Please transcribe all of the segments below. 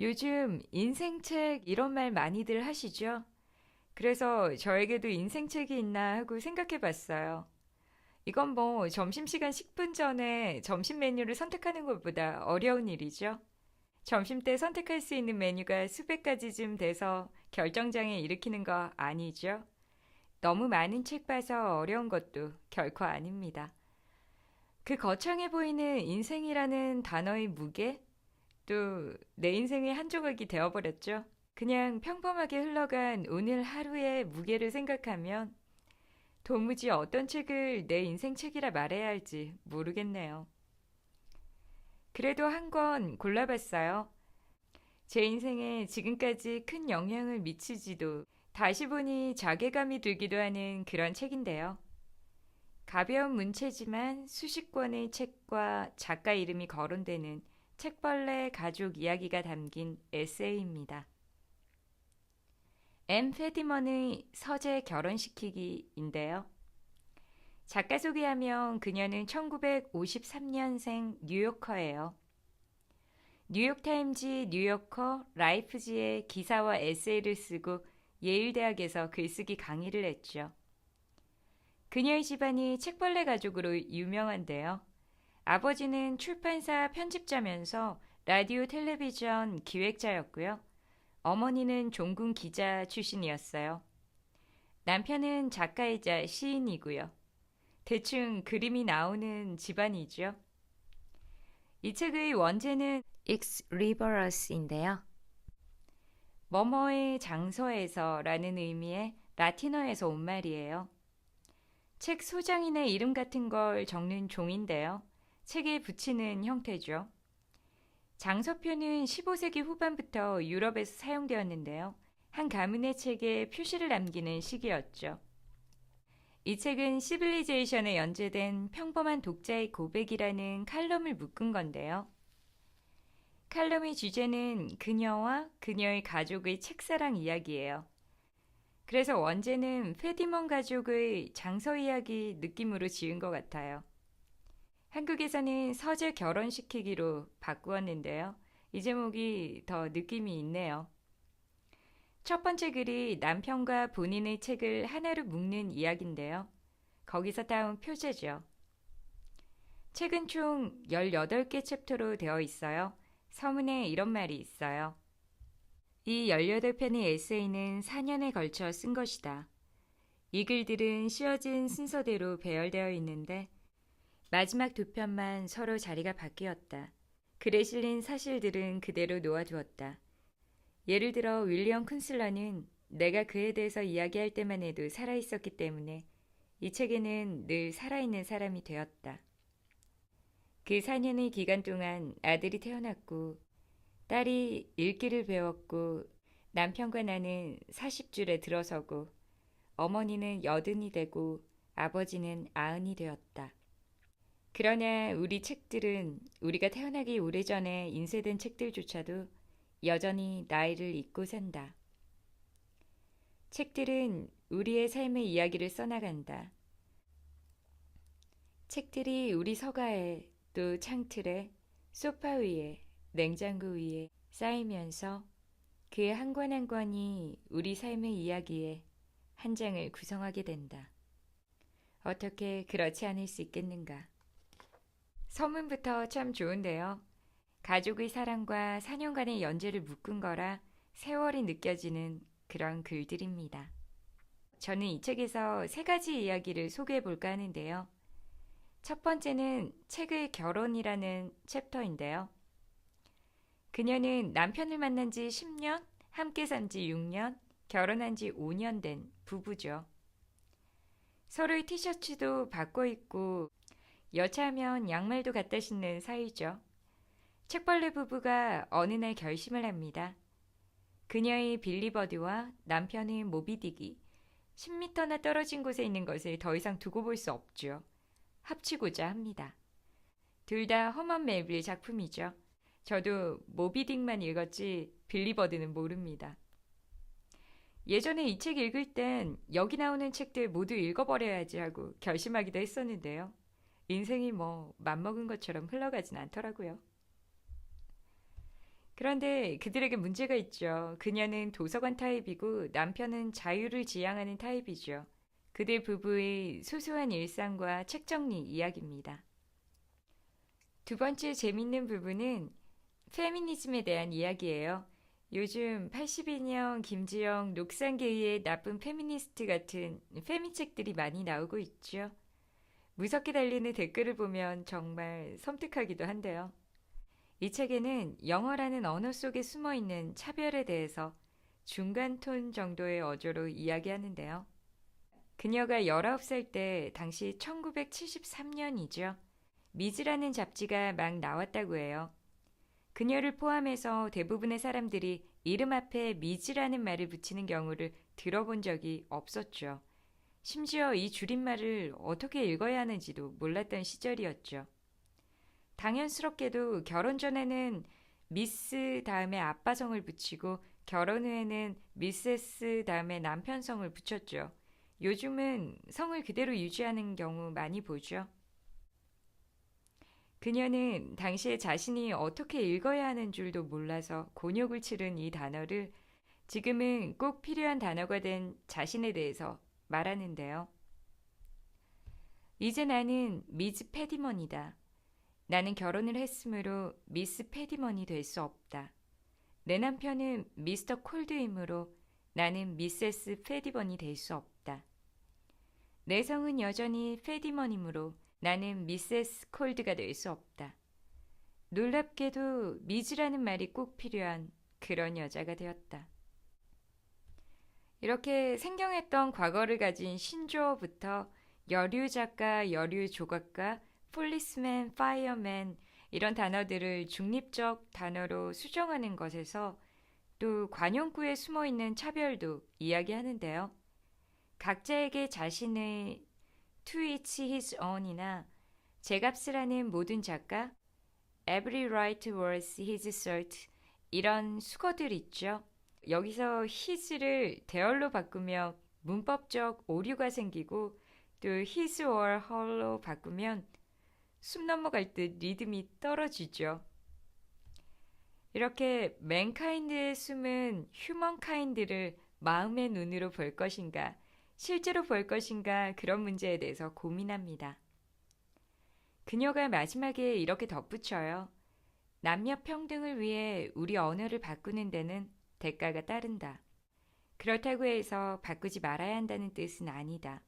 요즘 인생책 이런 말 많이들 하시죠? 그래서 저에게도 인생책이 있나 하고 생각해 봤어요. 이건 뭐 점심시간 10분 전에 점심 메뉴를 선택하는 것보다 어려운 일이죠. 점심 때 선택할 수 있는 메뉴가 수백 가지쯤 돼서 결정장애 일으키는 거 아니죠? 너무 많은 책 봐서 어려운 것도 결코 아닙니다. 그 거창해 보이는 인생이라는 단어의 무게? 또 내 인생의 한 조각이 되어버렸죠. 그냥 평범하게 흘러간 오늘 하루의 무게를 생각하면 도무지 어떤 책을 내 인생 책이라 말해야 할지 모르겠네요. 그래도 한 권 골라봤어요. 제 인생에 지금까지 큰 영향을 미치지도 다시 보니 자괴감이 들기도 하는 그런 책인데요. 가벼운 문체지만 수십 권의 책과 작가 이름이 거론되는 책벌레 가족 이야기가 담긴 에세이입니다. 엠 페디먼의 서재 결혼시키기인데요. 작가 소개하면 그녀는 1953년생 뉴요커예요. 뉴욕타임지, 뉴요커, 라이프지에 기사와 에세이를 쓰고 예일대학에서 글쓰기 강의를 했죠. 그녀의 집안이 책벌레 가족으로 유명한데요. 아버지는 출판사 편집자면서 라디오 텔레비전 기획자였고요. 어머니는 종군 기자 출신이었어요. 남편은 작가이자 시인이고요. 대충 그림이 나오는 집안이죠. 이 책의 원제는 Ex Libris인데요. 뭐뭐의 장소에서라는 의미의 라틴어에서 온 말이에요. 책 소장인의 이름 같은 걸 적는 종인데요. 책에 붙이는 형태죠. 장서표는 15세기 후반부터 유럽에서 사용되었는데요. 한 가문의 책에 표시를 남기는 시기였죠. 이 책은 시빌리제이션에 연재된 평범한 독자의 고백이라는 칼럼을 묶은 건데요. 칼럼의 주제는 그녀와 그녀의 가족의 책사랑 이야기예요. 그래서 원제는 페디먼 가족의 장서 이야기 느낌으로 지은 것 같아요. 한국에서는 서재 결혼시키기로 바꾸었는데요. 이 제목이 더 느낌이 있네요. 첫 번째 글이 남편과 본인의 책을 하나로 묶는 이야기인데요. 거기서 따온 표제죠. 책은 총 18개 챕터로 되어 있어요. 서문에 이런 말이 있어요. 이 18편의 에세이는 4년에 걸쳐 쓴 것이다. 이 글들은 씌어진 순서대로 배열되어 있는데 마지막 두 편만 서로 자리가 바뀌었다. 글에 실린 사실들은 그대로 놓아두었다. 예를 들어 윌리엄 쿤슬러는 내가 그에 대해서 이야기할 때만 해도 살아있었기 때문에 이 책에는 늘 살아있는 사람이 되었다. 그 4년의 기간 동안 아들이 태어났고 딸이 읽기를 배웠고 남편과 나는 40줄에 들어서고 어머니는 80이 되고 아버지는 90이 되었다. 그러나 우리 책들은 우리가 태어나기 오래전에 인쇄된 책들조차도 여전히 나이를 잊고 산다. 책들은 우리의 삶의 이야기를 써나간다. 책들이 우리 서가에 또 창틀에 소파 위에 냉장고 위에 쌓이면서 그 한 권 한 권이 우리 삶의 이야기의 한 장을 구성하게 된다. 어떻게 그렇지 않을 수 있겠는가? 서문부터 참 좋은데요. 가족의 사랑과 4년간의 연재를 묶은 거라 세월이 느껴지는 그런 글들입니다. 저는 이 책에서 세 가지 이야기를 소개해 볼까 하는데요. 첫 번째는 책의 결혼이라는 챕터인데요. 그녀는 남편을 만난 지 10년, 함께 산 지 6년, 결혼한 지 5년 된 부부죠. 서로의 티셔츠도 바꿔 입고 여차하면 양말도 갖다 신는 사이죠. 책벌레 부부가 어느 날 결심을 합니다. 그녀의 빌리버드와 남편의 모비딕이 10m나 떨어진 곳에 있는 것을 더 이상 두고 볼 수 없죠. 합치고자 합니다. 둘 다 허먼 멜빌 작품이죠. 저도 모비딕만 읽었지 빌리버드는 모릅니다. 예전에 이 책 읽을 땐 여기 나오는 책들 모두 읽어버려야지 하고 결심하기도 했었는데요. 인생이 뭐 맘먹은 것처럼 흘러가진 않더라고요. 그런데 그들에게 문제가 있죠. 그녀는 도서관 타입이고 남편은 자유를 지향하는 타입이죠. 그들 부부의 소소한 일상과 책 정리 이야기입니다. 두 번째 재밌는 부분은 페미니즘에 대한 이야기예요. 요즘 82년 김지영 녹산계의 나쁜 페미니스트 같은 페미책들이 많이 나오고 있죠. 무섭게 달리는 댓글을 보면 정말 섬뜩하기도 한데요. 이 책에는 영어라는 언어 속에 숨어 있는 차별에 대해서 중간 톤 정도의 어조로 이야기하는데요. 그녀가 19살 때 당시 1973년이죠. 미즈라는 잡지가 막 나왔다고 해요. 그녀를 포함해서 대부분의 사람들이 이름 앞에 미즈라는 말을 붙이는 경우를 들어본 적이 없었죠. 심지어 이 줄임말을 어떻게 읽어야 하는지도 몰랐던 시절이었죠. 당연스럽게도 결혼 전에는 미스 다음에 아빠 성을 붙이고 결혼 후에는 미세스 다음에 남편 성을 붙였죠. 요즘은 성을 그대로 유지하는 경우 많이 보죠. 그녀는 당시에 자신이 어떻게 읽어야 하는 줄도 몰라서 곤욕을 치른 이 단어를 지금은 꼭 필요한 단어가 된 자신에 대해서 말하는데요. 이제 나는 미즈 패디먼이다. 나는 결혼을 했으므로 미스 패디먼이 될 수 없다. 내 남편은 미스터 콜드이므로 나는 미세스 패디먼이 될 수 없다. 내 성은 여전히 패디먼이므로 나는 미세스 콜드가 될 수 없다. 놀랍게도 미즈라는 말이 꼭 필요한 그런 여자가 되었다. 이렇게 생경했던 과거를 가진 신조어부터 여류 작가, 여류 조각가, 폴리스맨, 파이어맨 이런 단어들을 중립적 단어로 수정하는 것에서 또 관용구에 숨어 있는 차별도 이야기하는데요. 각자에게 자신의 To each his own이나 제값을 하는 모든 작가, Every right was his cert 이런 수거들 있죠. 여기서 his를 their로 바꾸면 문법적 오류가 생기고 또 his or her로 바꾸면 숨 넘어갈 듯 리듬이 떨어지죠. 이렇게 맨카인드의 숨은 휴먼카인드를 마음의 눈으로 볼 것인가, 실제로 볼 것인가 그런 문제에 대해서 고민합니다. 그녀가 마지막에 이렇게 덧붙여요. 남녀 평등을 위해 우리 언어를 바꾸는 데는 대가가 따른다. 그렇다고 해서 바꾸지 말아야 한다는 뜻은 아니다.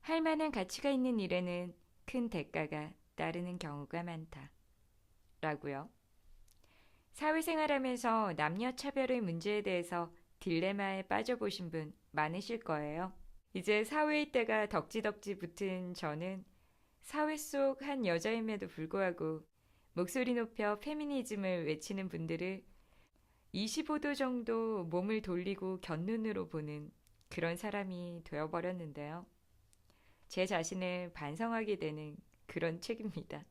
할 만한 가치가 있는 일에는 큰 대가가 따르는 경우가 많다. 라고요. 사회생활하면서 남녀 차별의 문제에 대해서 딜레마에 빠져보신 분 많으실 거예요. 이제 사회의 때가 덕지덕지 붙은 저는 사회 속 한 여자임에도 불구하고 목소리 높여 페미니즘을 외치는 분들을 25도 정도 몸을 돌리고 곁눈으로 보는 그런 사람이 되어버렸는데요. 제 자신을 반성하게 되는 그런 책입니다.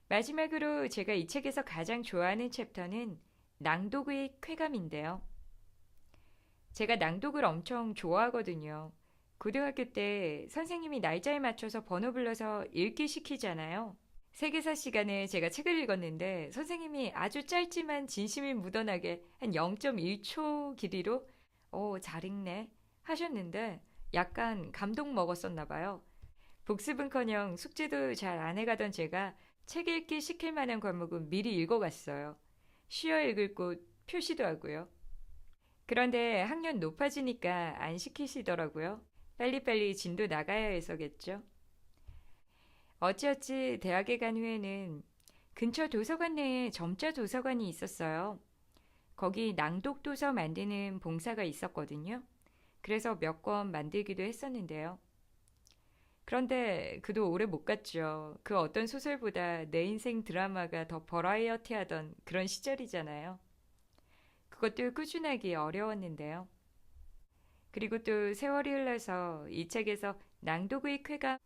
마지막으로 제가 이 책에서 가장 좋아하는 챕터는 낭독의 쾌감인데요. 제가 낭독을 엄청 좋아하거든요. 고등학교 때 선생님이 날짜에 맞춰서 번호 불러서 읽기 시키잖아요. 세계사 시간에 제가 책을 읽었는데 선생님이 아주 짧지만 진심이 묻어나게 한 0.1초 길이로 잘 읽네 하셨는데 약간 감동 먹었었나 봐요. 복습은커녕 숙제도 잘 안 해가던 제가 책 읽기 시킬 만한 과목은 미리 읽어갔어요. 쉬어 읽을 곳 표시도 하고요. 그런데 학년 높아지니까 안 시키시더라고요. 빨리빨리 진도 나가야 해서겠죠. 어찌어찌 대학에 간 후에는 근처 도서관 내에 점자 도서관이 있었어요. 거기 낭독 도서 만드는 봉사가 있었거든요. 그래서 몇 권 만들기도 했었는데요. 그런데 그도 오래 못 갔죠. 그 어떤 소설보다 내 인생 드라마가 더 버라이어티하던 그런 시절이잖아요. 그것도 꾸준하기 어려웠는데요. 그리고 또 세월이 흘러서 이 책에서 낭독의 쾌감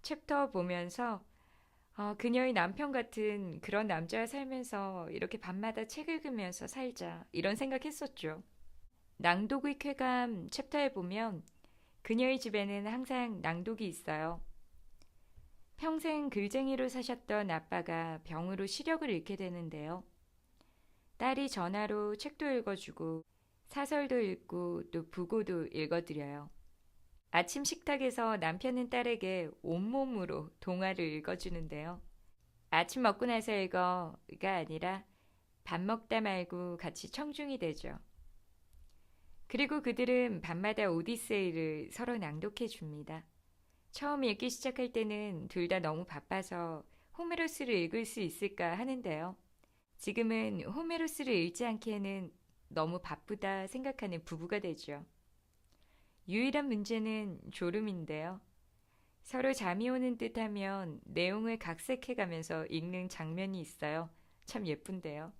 챕터 보면서 그녀의 남편 같은 그런 남자와 살면서 이렇게 밤마다 책 읽으면서 살자 이런 생각했었죠. 낭독의 쾌감 챕터에 보면 그녀의 집에는 항상 낭독이 있어요. 평생 글쟁이로 사셨던 아빠가 병으로 시력을 잃게 되는데요. 딸이 전화로 책도 읽어주고 사설도 읽고 또 부고도 읽어드려요. 아침 식탁에서 남편은 딸에게 온몸으로 동화를 읽어주는데요. 아침 먹고 나서 읽어가 아니라 밥 먹다 말고 같이 청중이 되죠. 그리고 그들은 밤마다 오디세이를 서로 낭독해 줍니다. 처음 읽기 시작할 때는 둘 다 너무 바빠서 호메로스를 읽을 수 있을까 하는데요. 지금은 호메로스를 읽지 않기에는 너무 바쁘다 생각하는 부부가 되죠. 유일한 문제는 졸음인데요. 서로 잠이 오는 듯 하면 내용을 각색해 가면서 읽는 장면이 있어요. 참 예쁜데요.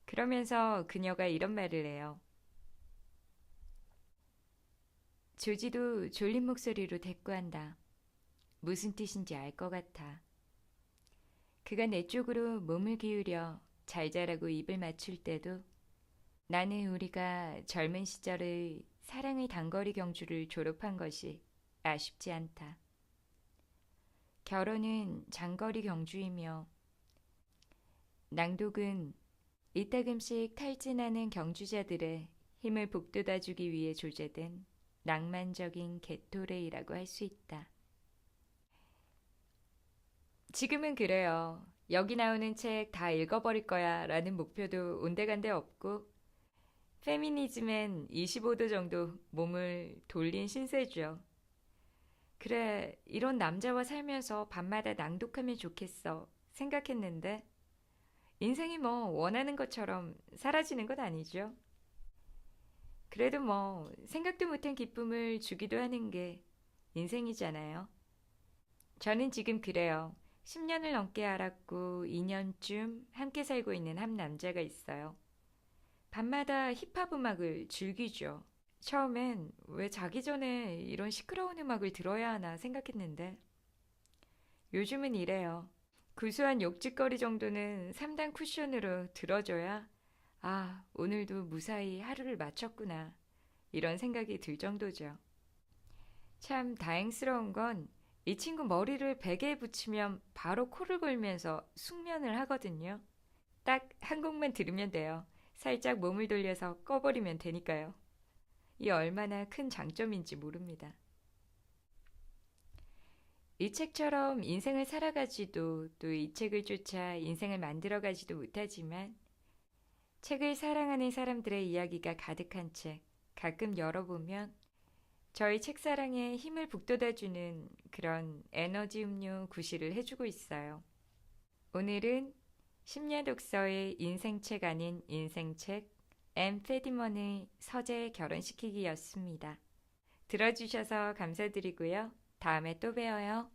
그러면서 그녀가 이런 말을 해요. 조지도 졸린 목소리로 대꾸한다. 무슨 뜻인지 알 것 같아. 그가 내 쪽으로 몸을 기울여 잘 자라고 입을 맞출 때도 나는 우리가 젊은 시절의 사랑의 단거리 경주를 졸업한 것이 아쉽지 않다. 결혼은 장거리 경주이며 낭독은 이따금씩 탈진하는 경주자들의 힘을 북돋아주기 위해 조제된 낭만적인 게토레이라고 할 수 있다. 지금은 그래요. 여기 나오는 책 다 읽어버릴 거야 라는 목표도 온데간데 없고 페미니즘엔 25도 정도 몸을 돌린 신세죠. 그래, 이런 남자와 살면서 밤마다 낭독하면 좋겠어 생각했는데 인생이 뭐 원하는 것처럼 사라지는 건 아니죠. 그래도 뭐 생각도 못한 기쁨을 주기도 하는 게 인생이잖아요. 저는 지금 그래요. 10년을 넘게 알았고 2년쯤 함께 살고 있는 한 남자가 있어요. 밤마다 힙합 음악을 즐기죠. 처음엔 왜 자기 전에 이런 시끄러운 음악을 들어야 하나 생각했는데 요즘은 이래요. 구수한 욕짓거리 정도는 3단 쿠션으로 들어줘야 아, 오늘도 무사히 하루를 마쳤구나. 이런 생각이 들 정도죠. 참 다행스러운 건 이 친구 머리를 베개에 붙이면 바로 코를 골면서 숙면을 하거든요. 딱 한 곡만 들으면 돼요. 살짝 몸을 돌려서 꺼버리면 되니까요. 이 얼마나 큰 장점인지 모릅니다. 이 책처럼 인생을 살아가지도 또 이 책을 쫓아 인생을 만들어가지도 못하지만 책을 사랑하는 사람들의 이야기가 가득한 책 가끔 열어보면 저희 책사랑에 힘을 북돋아주는 그런 에너지 음료 구실을 해주고 있어요. 오늘은 10년 독서의 인생책 아닌 인생책 엠 페디먼의 서재 결혼시키기였습니다. 들어주셔서 감사드리고요. 다음에 또 봬요.